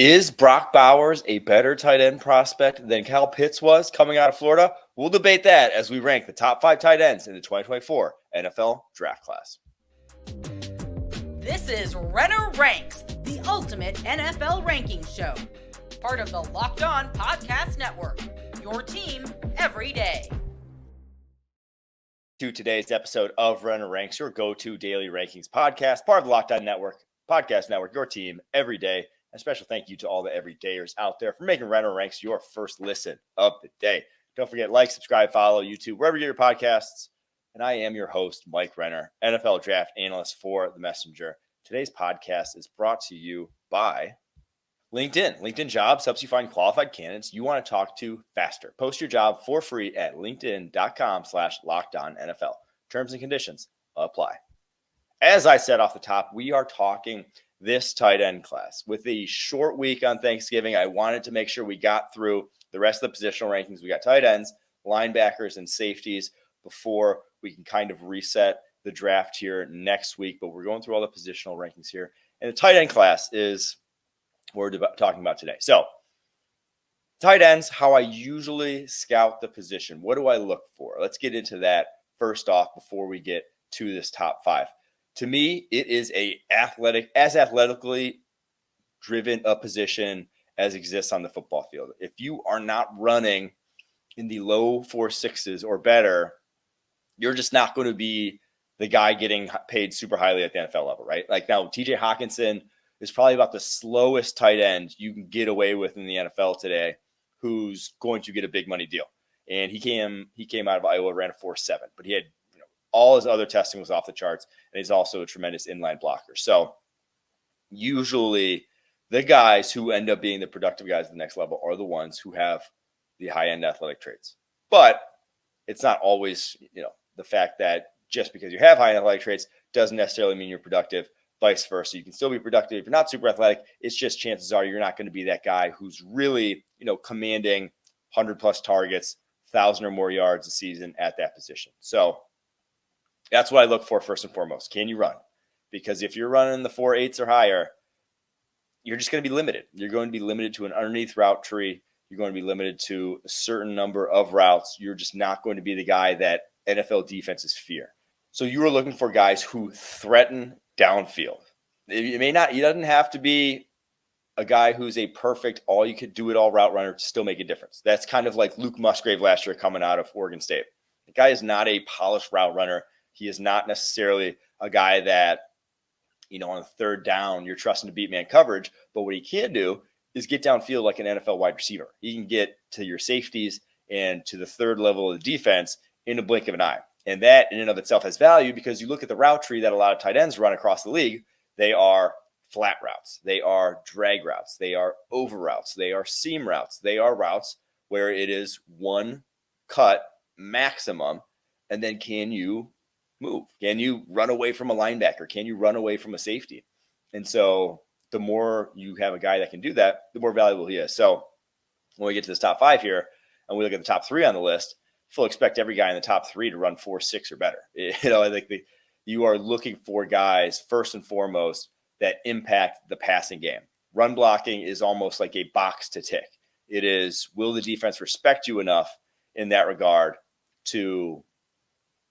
Is Brock Bowers a better tight end prospect than Kyle Pitts was coming out of Florida? We'll debate that as we rank the top 5 tight ends in the 2024 NFL draft class. This is Renner Ranks, the ultimate NFL ranking show. Part of the Locked On Podcast Network, your team every day. To today's episode of Renner Ranks, your go-to daily rankings podcast, part of the Locked On Podcast Network, your team every day. A special thank you to all the everydayers out there for making Renner Ranks your first listen of the day. Don't forget, like, subscribe, follow YouTube, wherever you get your podcasts. And I am your host, Mike Renner, NFL draft analyst for The Messenger. Today's podcast is brought to you by LinkedIn. LinkedIn Jobs helps you find qualified candidates you want to talk to faster. Post your job for free at linkedin.com/LockedOnNFL. Terms and conditions apply. As I said off the top, we are talking this tight end class. With a short week on Thanksgiving, I wanted to make sure we got through the rest of the positional rankings. We got tight ends, linebackers, and safeties before we can kind of reset the draft here next week. But we're going through all the positional rankings here. And the tight end class is what we're talking about today. So tight ends, how I usually scout the position. What do I look for? Let's get into that first off before we get to this top 5. To me, it is as athletically driven a position as exists on the football field. If you are not running in the low 4.6s or better, you're just not going to be the guy getting paid super highly at the NFL level, right? Like now, TJ Hawkinson is probably about the slowest tight end you can get away with in the NFL today, who's going to get a big money deal. And he came out of Iowa, ran a 4.7, but he had all his other testing was off the charts, and he's also a tremendous inline blocker. So usually the guys who end up being the productive guys at the next level are the ones who have the high-end athletic traits. But it's not always, the fact that just because you have high athletic traits doesn't necessarily mean you're productive, vice versa. You can still be productive if you're not super athletic. It's just chances are you're not going to be that guy who's really, commanding 100-plus targets, 1,000 or more yards a season at that position. So that's what I look for first and foremost. Can you run? Because if you're running the 4.8s or higher, you're just going to be limited. You're going to be limited to an underneath route tree. You're going to be limited to a certain number of routes. You're just not going to be the guy that NFL defenses fear. So you are looking for guys who threaten downfield. He doesn't have to be a guy who's a perfect all-you-could-do-it-all route runner to still make a difference. That's kind of like Luke Musgrave last year coming out of Oregon State. The guy is not a polished route runner. He is not necessarily a guy that, on third down, you're trusting to beat man coverage. But what he can do is get downfield like an NFL wide receiver. He can get to your safeties and to the third level of the defense in a blink of an eye. And that in and of itself has value because you look at the route tree that a lot of tight ends run across the league. They are flat routes. They are drag routes. They are over routes. They are seam routes. They are routes where it is one cut maximum. And then can you move? Can you run away from a linebacker? Can you run away from a safety? And so the more you have a guy that can do that, the more valuable he is. So when we get to this top 5 here and we look at the top 3 on the list, full expect every guy in the top 3 to run 4.6 or better. I think you are looking for guys first and foremost that impact the passing game. Run blocking is almost like a box to tick. It is, will the defense respect you enough in that regard to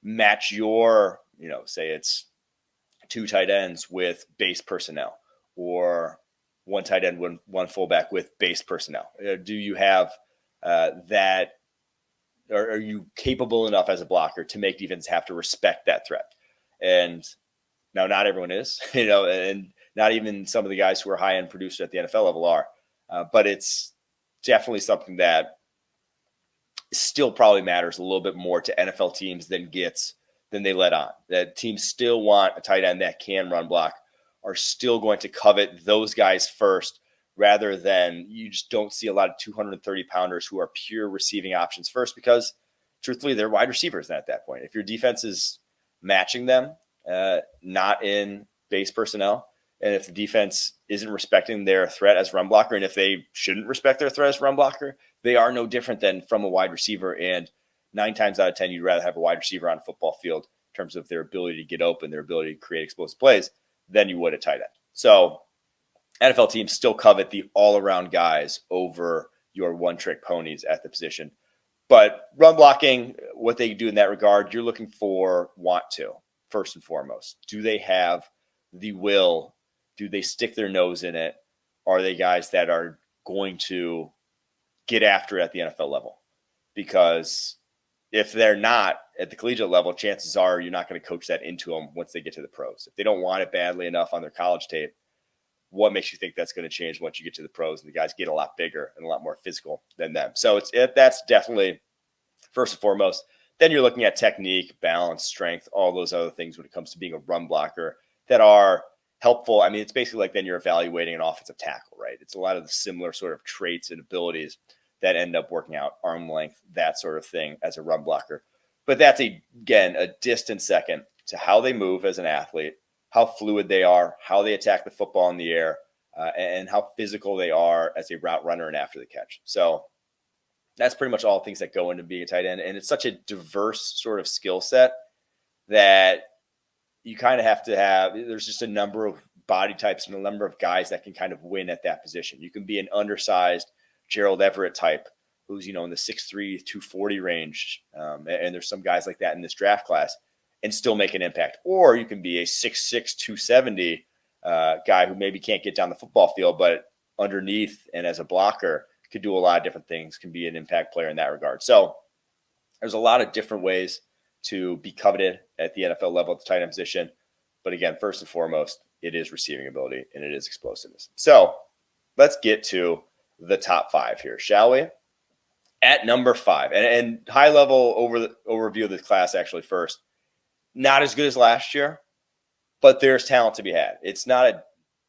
match your, say it's 2 tight ends with base personnel or 1 tight end, one fullback with base personnel. Do you have that, or are you capable enough as a blocker to make defense have to respect that threat? And now not everyone is, and not even some of the guys who are high-end producers at the NFL level are, but it's definitely something that still probably matters a little bit more to NFL teams than they let on. That teams still want a tight end that can run block, are still going to covet those guys first, rather than you just don't see a lot of 230-pounders who are pure receiving options first because, truthfully, they're wide receivers at that point. If your defense is matching them, not in base personnel, and if the defense isn't respecting their threat as run blocker, and if they shouldn't respect their threat as run blocker, they are no different than from a wide receiver. And 9 times out of 10, you'd rather have a wide receiver on a football field in terms of their ability to get open, their ability to create explosive plays, than you would a tight end. So NFL teams still covet the all-around guys over your one-trick ponies at the position. But run blocking, what they do in that regard, you're looking for first and foremost. Do they have the will? Do they stick their nose in it? Are they guys that are going to get after it at the NFL level? Because if they're not at the collegiate level, chances are you're not going to coach that into them once they get to the pros. If they don't want it badly enough on their college tape, what makes you think that's going to change once you get to the pros and the guys get a lot bigger and a lot more physical than them? So that's definitely first and foremost. Then you're looking at technique, balance, strength, all those other things when it comes to being a run blocker that are helpful. I mean, it's basically like then you're evaluating an offensive tackle, right? It's a lot of the similar sort of traits and abilities that end up working out, arm length, that sort of thing as a run blocker. But that's, again, a distant second to how they move as an athlete, how fluid they are, how they attack the football in the air, and how physical they are as a route runner and after the catch. So that's pretty much all things that go into being a tight end. And it's such a diverse sort of skill set that you kind of have to have, there's just a number of body types and a number of guys that can kind of win at that position. You can be an undersized Gerald Everett type who's, in the 6'3", 240 range. And there's some guys like that in this draft class and still make an impact. Or you can be a 6'6", 270 guy who maybe can't get down the football field, but underneath and as a blocker could do a lot of different things, can be an impact player in that regard. So there's a lot of different ways to be coveted at the NFL level at the tight end position. But again, first and foremost, it is receiving ability and it is explosiveness. So let's get to the top 5 here, shall we? At number 5, and high level overview of this class actually first. Not as good as last year, but there's talent to be had. It's not a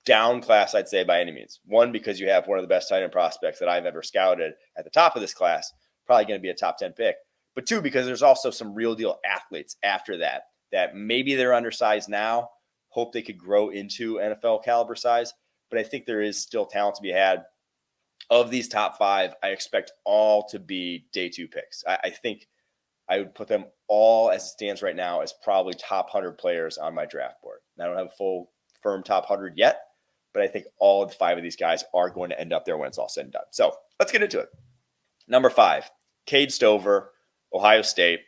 down class, I'd say, by any means. One, because you have one of the best tight end prospects that I've ever scouted at the top of this class, probably going to be a top 10 pick. But 2, because there's also some real deal athletes after that maybe they're undersized now, hope they could grow into NFL caliber size. But I think there is still talent to be had. Of these top 5, I expect all to be day 2 picks. I think I would put them all, as it stands right now, as probably top 100 players on my draft board. I don't have a full firm top 100 yet, but I think all of the 5 of these guys are going to end up there when it's all said and done. So let's get into it. Number 5, Cade Stover, Ohio State,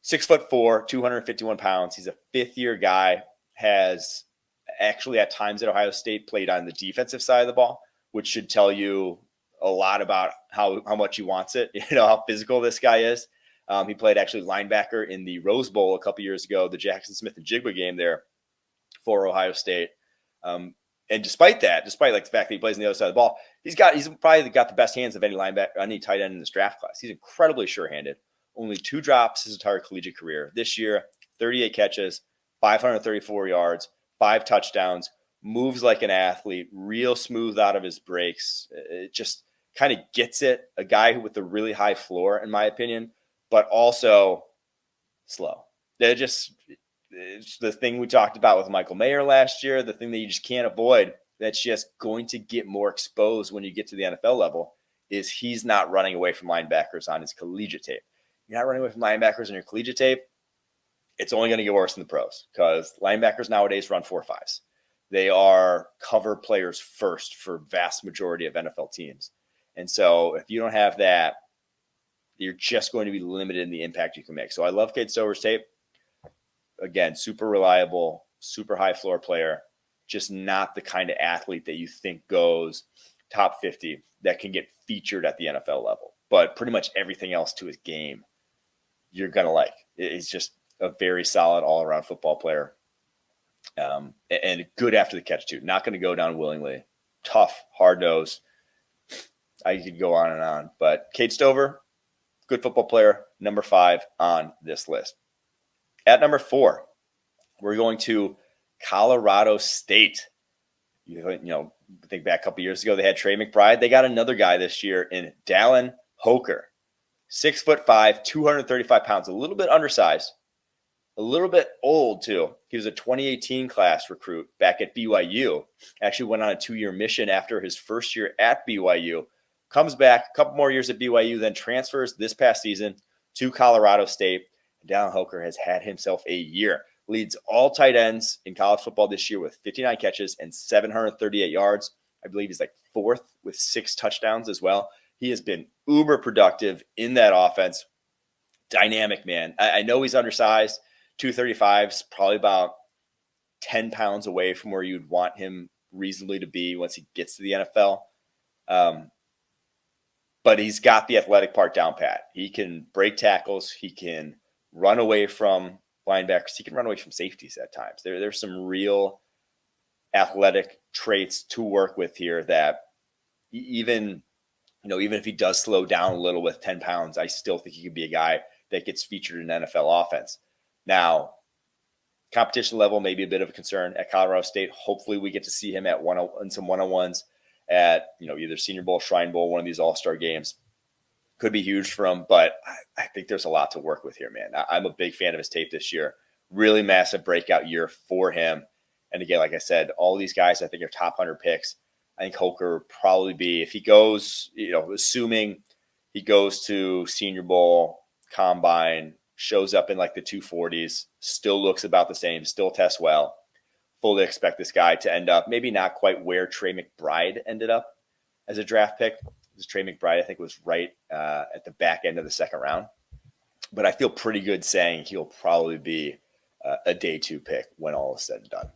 6'4", 251 pounds. He's a 5th-year guy, has actually at times at Ohio State played on the defensive side of the ball, which should tell you a lot about how much he wants it, how physical this guy is. He played actually linebacker in the Rose Bowl a couple years ago, the Jackson Smith and Jigba game there for Ohio State. And despite like the fact that he plays on the other side of the ball, he's probably got the best hands of any linebacker, any tight end in this draft class. He's incredibly sure-handed. Only 2 drops his entire collegiate career. This year, 38 catches, 534 yards, 5 touchdowns, moves like an athlete, real smooth out of his breaks. It just kind of gets it. A guy with a really high floor, in my opinion, but also slow. It's the thing we talked about with Michael Mayer last year, the thing that you just can't avoid, that's just going to get more exposed when you get to the NFL level, is he's not running away from linebackers on his collegiate tape. You're not running away from linebackers on your collegiate tape, it's only going to get worse in the pros because linebackers nowadays run 4.5s. They are cover players first for vast majority of NFL teams. And so if you don't have that, you're just going to be limited in the impact you can make. So I love Cade Stover's tape. Again, super reliable, super high floor player, just not the kind of athlete that you think goes top 50 that can get featured at the NFL level. But pretty much everything else to his game, you're going to like. He's just a very solid all-around football player. And good after the catch, too. Not going to go down willingly. Tough, hard-nosed. I could go on and on. But Cade Stover, good football player, number 5 on this list. At number 4, we're going to Colorado State. Think back a couple years ago, they had Trey McBride. They got another guy this year in Dallin Hoker. 6'5", 235 pounds, a little bit undersized, a little bit old too. He was a 2018 class recruit back at BYU. Actually went on a 2-year mission after his first year at BYU. Comes back a couple more years at BYU, then transfers this past season to Colorado State. Dallin Hoker has had himself a year. Leads all tight ends in college football this year with 59 catches and 738 yards. I believe he's like 4th with 6 touchdowns as well. He has been uber productive in that offense. Dynamic, man. I know he's undersized. 235 is probably about 10 pounds away from where you'd want him reasonably to be once he gets to the NFL. But he's got the athletic part down pat. He can break tackles. He can run away from linebackers. He can run away from safeties at times. There's some real athletic traits to work with here that even if he does slow down a little with 10 pounds, I still think he could be a guy that gets featured in an NFL offense. Now, competition level may be a bit of a concern at Colorado State. Hopefully we get to see him in some one-on-ones at either Senior Bowl, Shrine Bowl, one of these all-star games. Could be huge for him, but I think there's a lot to work with here, man. I'm a big fan of his tape this year. Really massive breakout year for him. And again, like I said, all these guys I think are top 100 picks. I think Holker would probably be, if he goes, assuming he goes to Senior Bowl, Combine, shows up in like the 240s, still looks about the same, still tests well. Fully expect this guy to end up maybe not quite where Trey McBride ended up as a draft pick. Trey McBride, I think, was right at the back end of the 2nd round. But I feel pretty good saying he'll probably be a day 2 pick when all is said and done.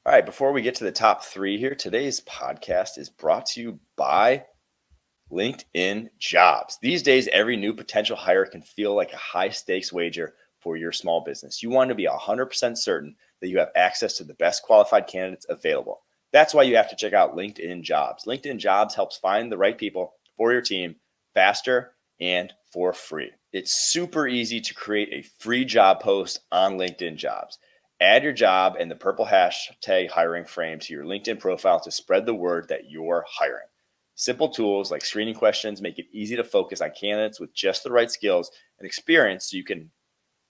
All right, before we get to the top 3 here, today's podcast is brought to you by LinkedIn Jobs. These days, every new potential hire can feel like a high-stakes wager for your small business. You want to be 100% certain that you have access to the best qualified candidates available. That's why you have to check out LinkedIn Jobs. LinkedIn Jobs helps find the right people for your team faster and for free. It's super easy to create a free job post on LinkedIn Jobs. Add your job and the purple hashtag hiring frame to your LinkedIn profile to spread the word that you're hiring. Simple tools like screening questions make it easy to focus on candidates with just the right skills and experience so you can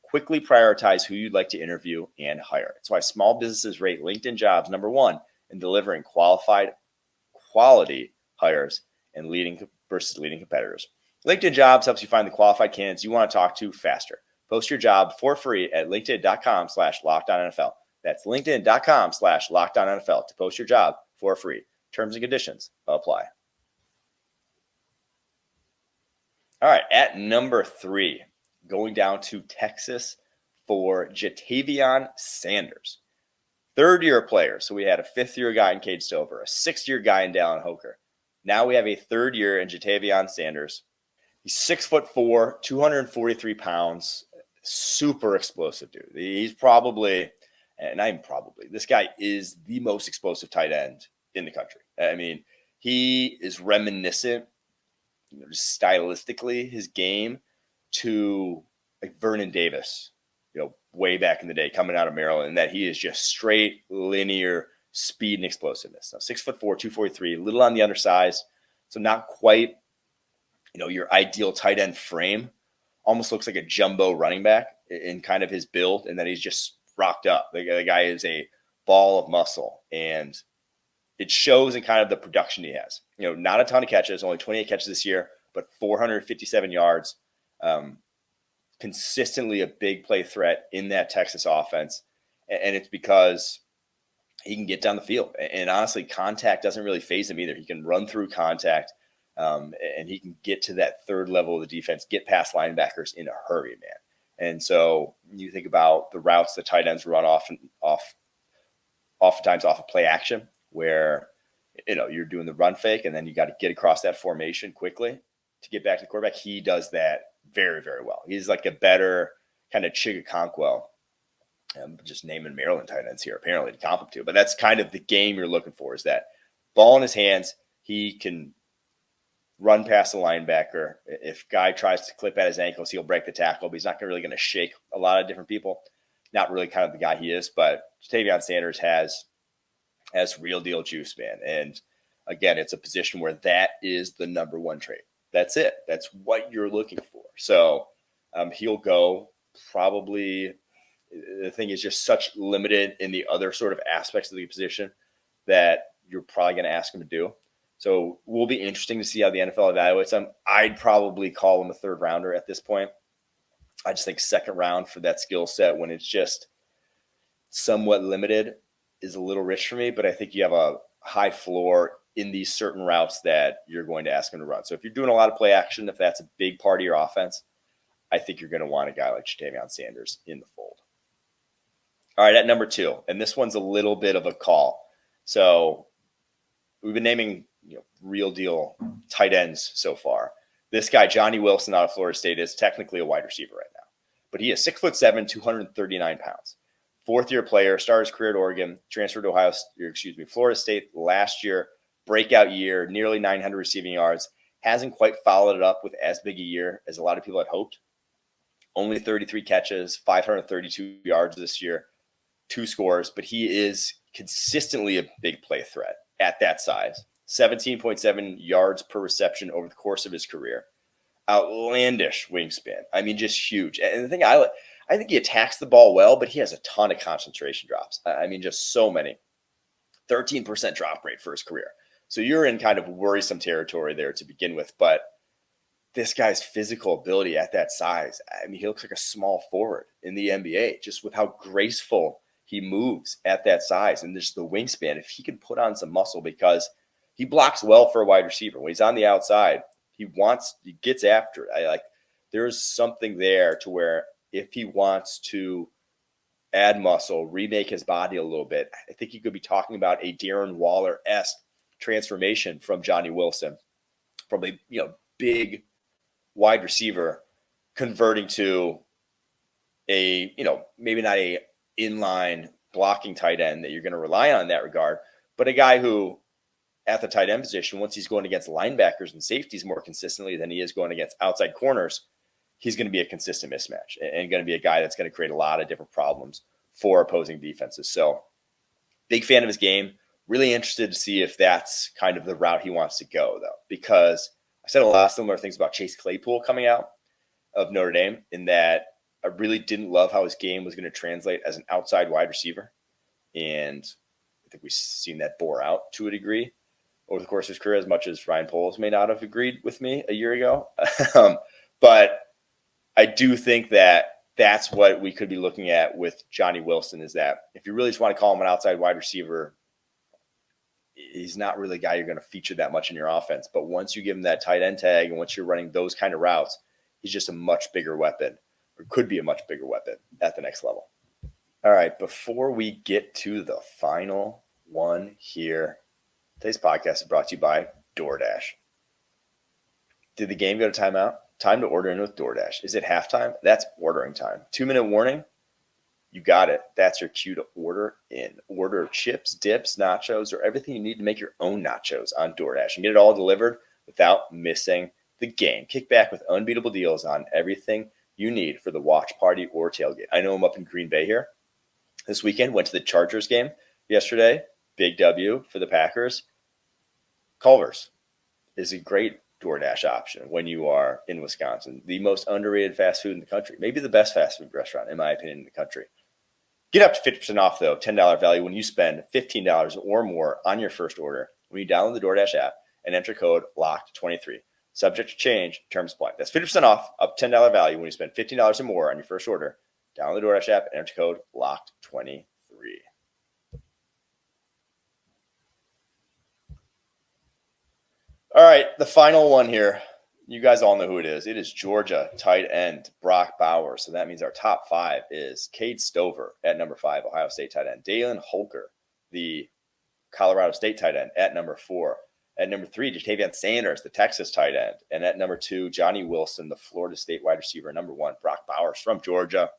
quickly prioritize who you'd like to interview and hire. It's why small businesses rate LinkedIn Jobs number 1 in delivering quality hires and leading competitors. LinkedIn Jobs helps you find the qualified candidates you want to talk to faster. Post your job for free at linkedin.com/LockedOnNFL. That's linkedin.com/LockedOnNFL to post your job for free. Terms and conditions apply. All right, at number 3, going down to Texas for Jatavion Sanders. 3rd-year player. So we had a 5th-year guy in Cade Stover, a 6th-year guy in Dallin Hoker. Now we have a 3rd year in Jatavion Sanders. He's 6'4", 243 pounds, super explosive dude. He's probably, and I'm probably, this guy is the most explosive tight end in the country. I mean, he is reminiscent, just stylistically, his game to like Vernon Davis, way back in the day coming out of Maryland, and that he is just straight linear speed and explosiveness. So 6'4", 243, a little on the undersized, so not quite, your ideal tight end frame. Almost looks like a jumbo running back in kind of his build, and then he's just rocked up. The guy is a ball of muscle, and it shows in kind of the production he has. Not a ton of catches, only 28 catches this year, but 457 yards. Consistently a big play threat in that Texas offense. And it's because he can get down the field. And honestly, contact doesn't really faze him either. He can run through contact, and he can get to that 3rd level of the defense, get past linebackers in a hurry, man. And so you think about the routes the tight ends run oftentimes off of play action, where you're doing the run fake, and then you got to get across that formation quickly to get back to the quarterback. He does that very, very well. He's like a better kind of Chigakonkwo. I'm just naming Maryland tight ends here, apparently, to comp him to. But that's kind of the game you're looking for, is that ball in his hands. He can run past the linebacker. If guy tries to clip at his ankles, he'll break the tackle, but he's not really going to shake a lot of different people. Not really kind of the guy he is, but Jatavion Sanders has real deal juice, man. And again, it's a position where that is the number 1 trait. That's it. That's what you're looking for. So he'll go probably. The thing is just such limited in the other sort of aspects of the position that you're probably going to ask him to do. So it will be interesting to see how the NFL evaluates him. I'd probably call him a 3rd rounder at this point. I just think 2nd round for that skill set when it's just somewhat limited is a little rich for me, but I think you have a high floor in these certain routes that you're going to ask him to run. So if you're doing a lot of play action, if that's a big part of your offense, I think you're going to want a guy like Ja'Tavion Sanders in the fold. All right, at number 2, and this one's a little bit of a call. So we've been naming real deal tight ends so far. This guy, Johnny Wilson out of Florida State, is technically a wide receiver right now, but he is 6'7", 239 pounds. 4th-year player, started his career at Oregon, transferred to Florida State last year, breakout year, nearly 900 receiving yards. Hasn't quite followed it up with as big a year as a lot of people had hoped. Only 33 catches, 532 yards this year, 2 scores, but he is consistently a big play threat at that size. 17.7 yards per reception over the course of his career. Outlandish wingspan. I mean, just huge. And the thing I think he attacks the ball well, but he has a ton of concentration drops. I mean, just so many. 13% drop rate for his career. So you're in kind of worrisome territory there to begin with. But this guy's physical ability at that size, I mean, he looks like a small forward in the NBA, just with how graceful he moves at that size and just the wingspan. If he can put on some muscle, because he blocks well for a wide receiver. When he's on the outside, he gets after it. There's something there to where if he wants to add muscle, remake his body a little bit, I think he could be talking about a Darren Waller-esque transformation from Johnny Wilson, from a big wide receiver converting to a maybe not a inline blocking tight end that you're going to rely on in that regard, but a guy who at the tight end position, once he's going against linebackers and safeties more consistently than he is going against outside corners, he's going to be a consistent mismatch and going to be a guy that's going to create a lot of different problems for opposing defenses. So big fan of his game. Really interested to see if that's kind of the route he wants to go, though, because I said a lot of similar things about Chase Claypool coming out of Notre Dame, in that I really didn't love how his game was going to translate as an outside wide receiver. And I think we've seen that bore out to a degree over the course of his career, as much as Ryan Poles may not have agreed with me a year ago. But I do think that that's what we could be looking at with Johnny Wilson, is that if you really just want to call him an outside wide receiver, he's not really a guy you're going to feature that much in your offense. But once you give him that tight end tag and once you're running those kind of routes, he's just a much bigger weapon, or could be a much bigger weapon at the next level. All right, before we get to the final one here, today's podcast is brought to you by DoorDash. Did the game go to timeout? Time to order in with DoorDash. Is it halftime? That's ordering time. 2-minute warning? You got it. That's your cue to order in. Order chips, dips, nachos, or everything you need to make your own nachos on DoorDash and get it all delivered without missing the game. Kick back with unbeatable deals on everything you need for the watch party or tailgate. I know I'm up in Green Bay here this weekend. Went to the Chargers game yesterday. Big W for the Packers. Culver's is a great DoorDash option when you are in Wisconsin. The most underrated fast food in the country. Maybe the best fast food restaurant, in my opinion, in the country. Get up to 50% off, though, $10 value when you spend $15 or more on your first order when you download the DoorDash app and enter code LOCKED23. Subject to change, terms apply. That's 50% off, up to $10 value when you spend $15 or more on your first order. Download the DoorDash app and enter code LOCKED23. All right, the final one here. You guys all know who it is. It is Georgia tight end Brock Bowers. So that means our top 5 is Cade Stover at number 5, Ohio State tight end. Dalen Holker, the Colorado State tight end, at number 4. At number 3, Ja'Tavion Sanders, the Texas tight end. And at number 2, Johnny Wilson, the Florida State wide receiver. Number 1, Brock Bowers from Georgia.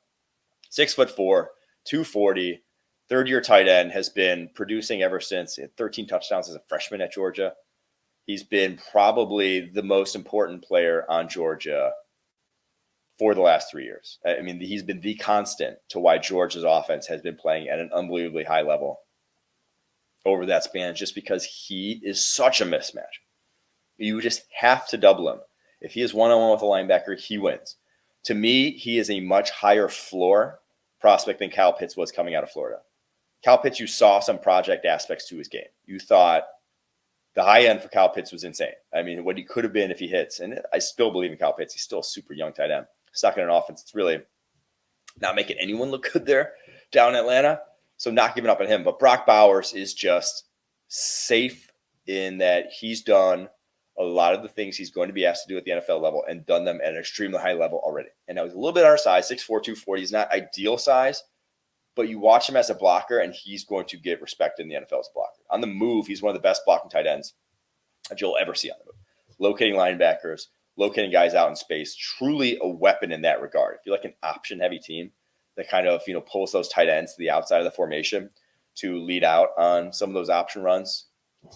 6'4", 240, third-year tight end, has been producing ever since. 13 touchdowns as a freshman at Georgia. He's been probably the most important player on Georgia for the last 3 years. I mean, he's been the constant to why Georgia's offense has been playing at an unbelievably high level over that span, just because he is such a mismatch. You just have to double him. If he is one-on-one with a linebacker, he wins. To me, he is a much higher floor prospect than Kyle Pitts was coming out of Florida. Kyle Pitts, you saw some project aspects to his game. You thought the high end for Kyle Pitts was insane. I mean, what he could have been if he hits. And I still believe in Kyle Pitts. He's still a super young tight end. Stuck in an offense. It's really not making anyone look good there down in Atlanta. So not giving up on him. But Brock Bowers is just safe in that he's done a lot of the things he's going to be asked to do at the NFL level and done them at an extremely high level already. And now he's a little bit undersized, 6'4", 240. He's not ideal size, but you watch him as a blocker, and he's going to get respect in the NFL as a blocker. On the move, he's one of the best blocking tight ends that you'll ever see on the move. Locating linebackers, locating guys out in space, truly a weapon in that regard. If you're like an option-heavy team that kind of, pulls those tight ends to the outside of the formation to lead out on some of those option runs,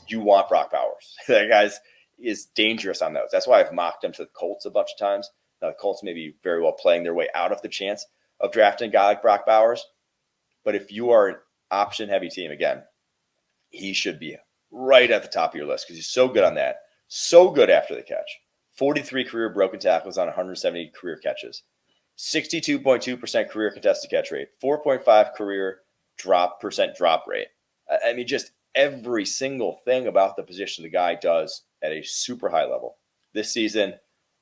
you want Brock Bowers. That guy's is dangerous on those. That's why I've mocked him to the Colts a bunch of times. Now, the Colts may be very well playing their way out of the chance of drafting a guy like Brock Bowers. But if you are an option-heavy team, again, he should be right at the top of your list because he's so good on that. So good after the catch. 43 career broken tackles on 170 career catches. 62.2% career contested catch rate. 4.5 career drop rate. I mean, just every single thing about the position the guy does at a super high level. This season,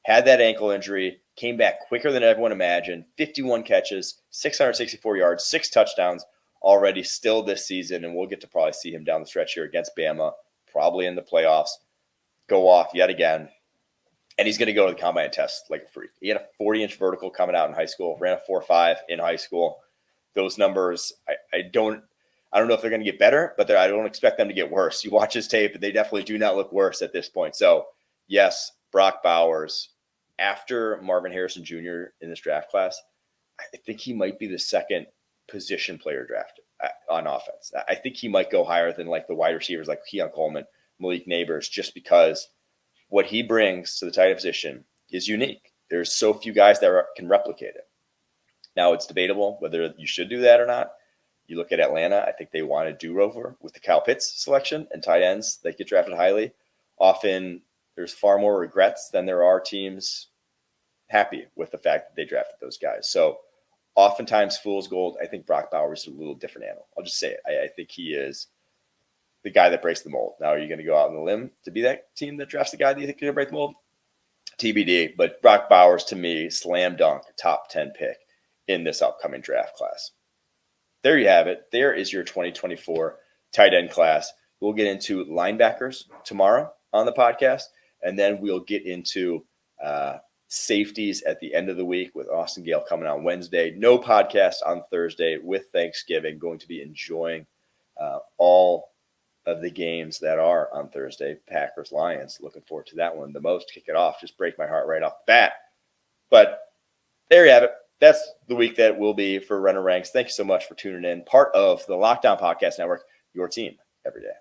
had that ankle injury, came back quicker than everyone imagined, 51 catches, 664 yards, 6 touchdowns already still this season, and we'll get to probably see him down the stretch here against Bama, probably in the playoffs, go off yet again, and he's going to go to the combine test like a freak. He had a 40-inch vertical coming out in high school, ran a 4.5 in high school. Those numbers, I don't know if they're going to get better, but I don't expect them to get worse. You watch his tape, and they definitely do not look worse at this point. So, yes, Brock Bowers, after Marvin Harrison Jr. in this draft class, I think he might be the second position player drafted on offense. I think he might go higher than like the wide receivers like Keon Coleman, Malik Neighbors, just because what he brings to the tight end position is unique. There's so few guys that can replicate it. Now, it's debatable whether you should do that or not. You look at Atlanta, I think they want to do-over with the Kyle Pitts selection and tight ends that get drafted highly. Often there's far more regrets than there are teams happy with the fact that they drafted those guys. So oftentimes fool's gold. I think Brock Bowers is a little different animal. I'll just say it. I think he is the guy that breaks the mold. Now, are you going to go out on the limb to be that team that drafts the guy that you think is going to break the mold? TBD. But Brock Bowers, to me, slam dunk, top 10 pick in this upcoming draft class. There you have it. There is your 2024 tight end class. We'll get into linebackers tomorrow on the podcast, and then we'll get into safeties at the end of the week with Austin Gale coming on Wednesday. No podcast on Thursday with Thanksgiving. Going to be enjoying all of the games that are on Thursday. Packers, Lions. Looking forward to that one the most. Kick it off. Just break my heart right off the bat. But there you have it. That's the week that will be for Renner Ranks. Thank you so much for tuning in. Part of the Lockdown Podcast Network, your team every day.